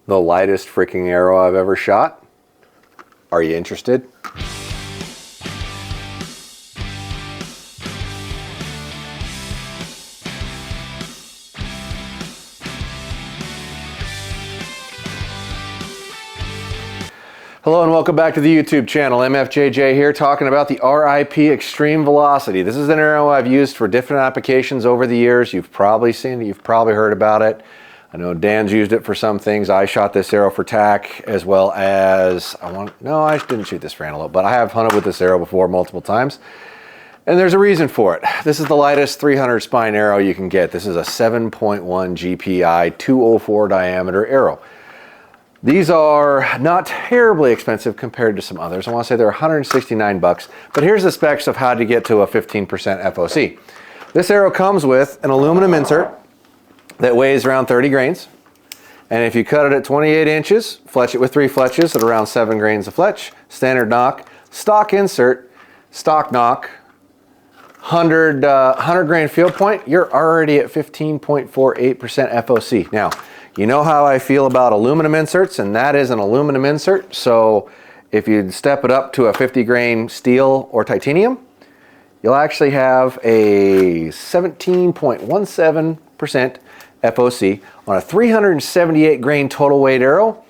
the lightest freaking arrow I've ever shot. Are you interested? Hello and welcome back to the YouTube channel. MFJJ here, talking about the RIP Extreme Velocity. This is an arrow I've used for different applications over the years. You've probably seen it, you've probably heard about it. I know Dan's used it for some things. I shot this arrow for tack, as well as, I didn't shoot this for antelope, but I have hunted with this arrow before multiple times. And there's a reason for it. This is the lightest 300 spine arrow you can get. This is a 7.1 GPI, 204 diameter arrow. These are not terribly expensive compared to some others. I want to say they're 169 bucks, but here's the specs of how to get to a 15% FOC. This arrow comes with an aluminum insert that weighs around 30 grains. And if you cut it at 28 inches, fletch it with 3 fletches at around 7 grains a fletch, standard knock, stock insert, stock knock, 100 grain field point, you're already at 15.48% FOC. Now, you know how I feel about aluminum inserts, and that is an aluminum insert. So if you step it up to a 50 grain steel or titanium, you'll actually have a 17.17% FOC on a 378 grain total weight arrow.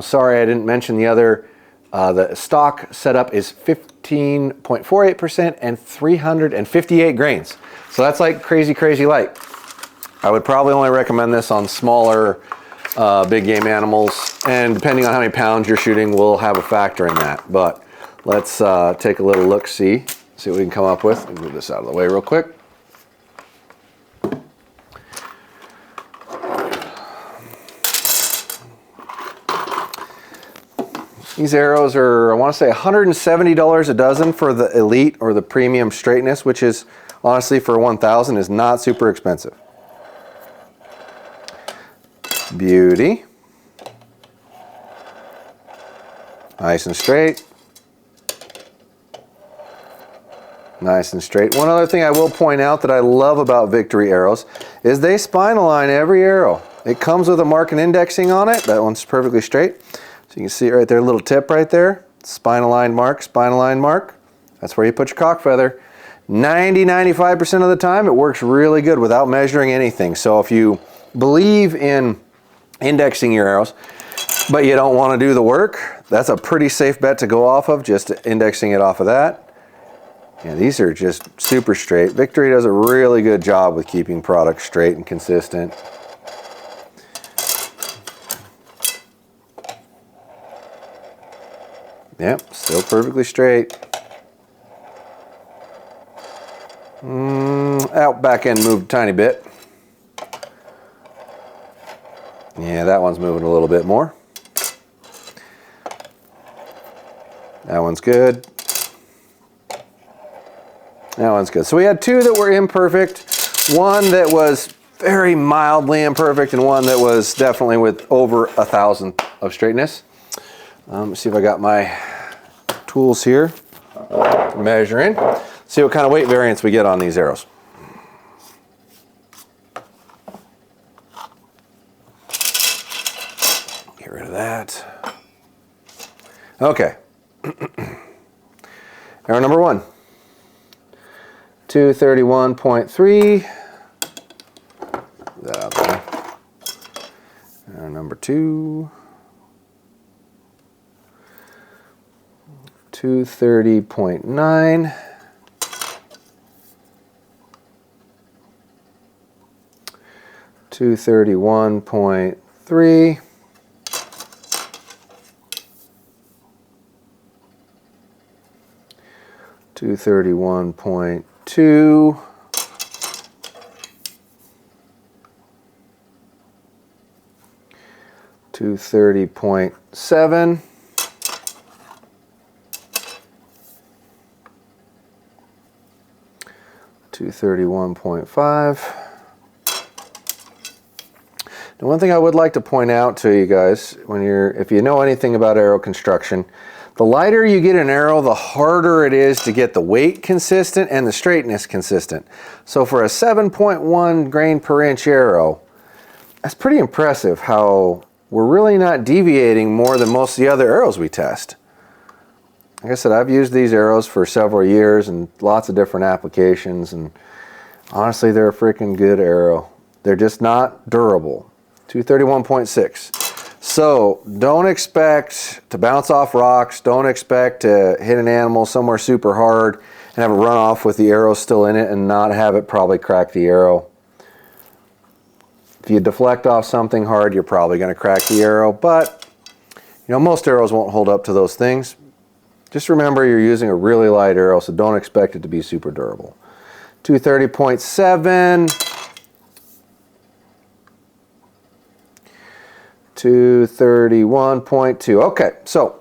Sorry, I didn't mention the other. The stock setup is 15.48% and 358 grains. So that's like crazy, crazy light. I would probably only recommend this on smaller big game animals, and depending on how many pounds you're shooting will have a factor in that. But let's take a little look, see what we can come up with. Move this out of the way real quick. These arrows are, I want to say, $170 a dozen for the Elite or the Premium Straightness, which is honestly for 1,000 is not super expensive. Beauty. Nice and straight. Nice and straight. One other thing I will point out that I love about Victory arrows is they spine align every arrow. It comes with a mark and indexing on it. That one's perfectly straight. So you can see it right there, a little tip right there. Spine aligned mark, spine aligned mark. That's where you put your cock feather. 90–95% of the time it works really good without measuring anything. So if you believe in indexing your arrows, but you don't want to do the work, that's a pretty safe bet to go off of, just indexing it off of that. Yeah, these are just super straight. Victory does a really good job with keeping products straight and consistent. Yep, still perfectly straight. Out back end moved a tiny bit. Yeah, that one's moving a little bit more. That one's good. That one's good. So we had two that were imperfect, one that was very mildly imperfect, and one that was definitely with over 1,000 of straightness. Let's see if I got my tools here. Measuring. See what kind of weight variance we get on these arrows. Get rid of that. Okay. Arrow number 1. 231.3. That out there. Arrow number 2. 230.9. 231.3. 231.2. 230.7. 231.5. Now, one thing I would like to point out to you guys, if you know anything about arrow construction, the lighter you get an arrow, the harder it is to get the weight consistent and the straightness consistent. So for a 7.1 grain per inch arrow, that's pretty impressive how we're really not deviating more than most of the other arrows we test. Like I said, I've used these arrows for several years and lots of different applications, and honestly, they're a freaking good arrow. They're just not durable. 231.6. So don't expect to bounce off rocks. Don't expect to hit an animal somewhere super hard and have a run off with the arrow still in it and not have it probably crack the arrow. If you deflect off something hard, you're probably going to crack the arrow, but you know, most arrows won't hold up to those things. Just remember you're using a really light arrow, so don't expect it to be super durable. 230.7. 231.2. Okay, so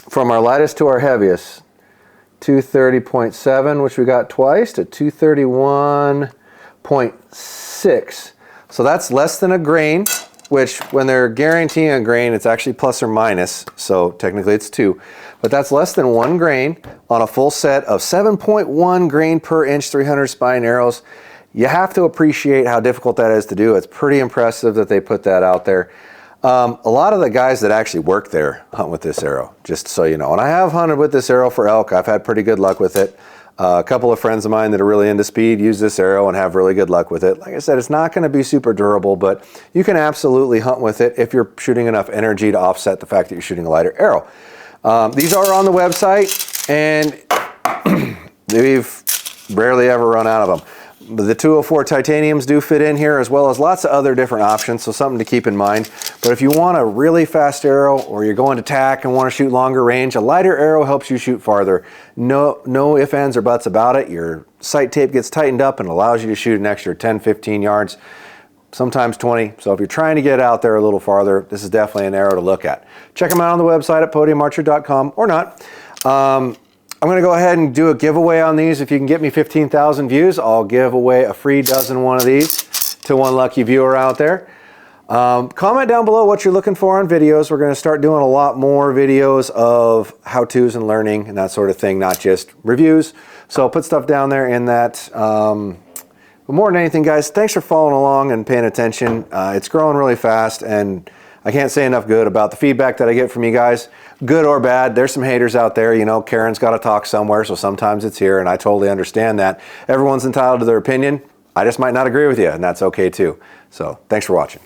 from our lightest to our heaviest, 230.7, which we got twice, to 231.6. So that's less than a grain, which when they're guaranteeing a grain, it's actually plus or minus, so technically it's 2. But that's less than 1 grain on a full set of 7.1 grain per inch 300 spine arrows. You have to appreciate how difficult that is to do. It's pretty impressive that they put that out there. A lot of the guys that actually work there hunt with this arrow, just so you know. And I have hunted with this arrow for elk. I've had pretty good luck with it. A couple of friends of mine that are really into speed use this arrow and have really good luck with it. Like I said, it's not going to be super durable, but you can absolutely hunt with it if you're shooting enough energy to offset the fact that you're shooting a lighter arrow. These are on the website, and we've rarely ever run out of them. The 204 titaniums do fit in here, as well as lots of other different options, so something to keep in mind. But if you want a really fast arrow, or you're going to tack and want to shoot longer range, a lighter arrow helps you shoot farther. No ifs, ands, or buts about it. Your sight tape gets tightened up and allows you to shoot an extra 10, 15 yards, sometimes 20. So if you're trying to get out there a little farther, this is definitely an arrow to look at. Check them out on the website at podiumarcher.com, or not. I'm going to go ahead and do a giveaway on these. If you can get me 15,000 views, I'll give away a free dozen one of these to one lucky viewer out there. Comment down below what you're looking for on videos. We're going to start doing a lot more videos of how-tos and learning and that sort of thing, not just reviews. So I'll put stuff down there in that. But more than anything, guys, thanks for following along and paying attention. It's growing really fast, and I can't say enough good about the feedback that I get from you guys, good or bad. There's some haters out there, you know, Karen's got to talk somewhere, so sometimes it's here, and I totally understand that. Everyone's entitled to their opinion. I just might not agree with you, and that's okay too. So thanks for watching.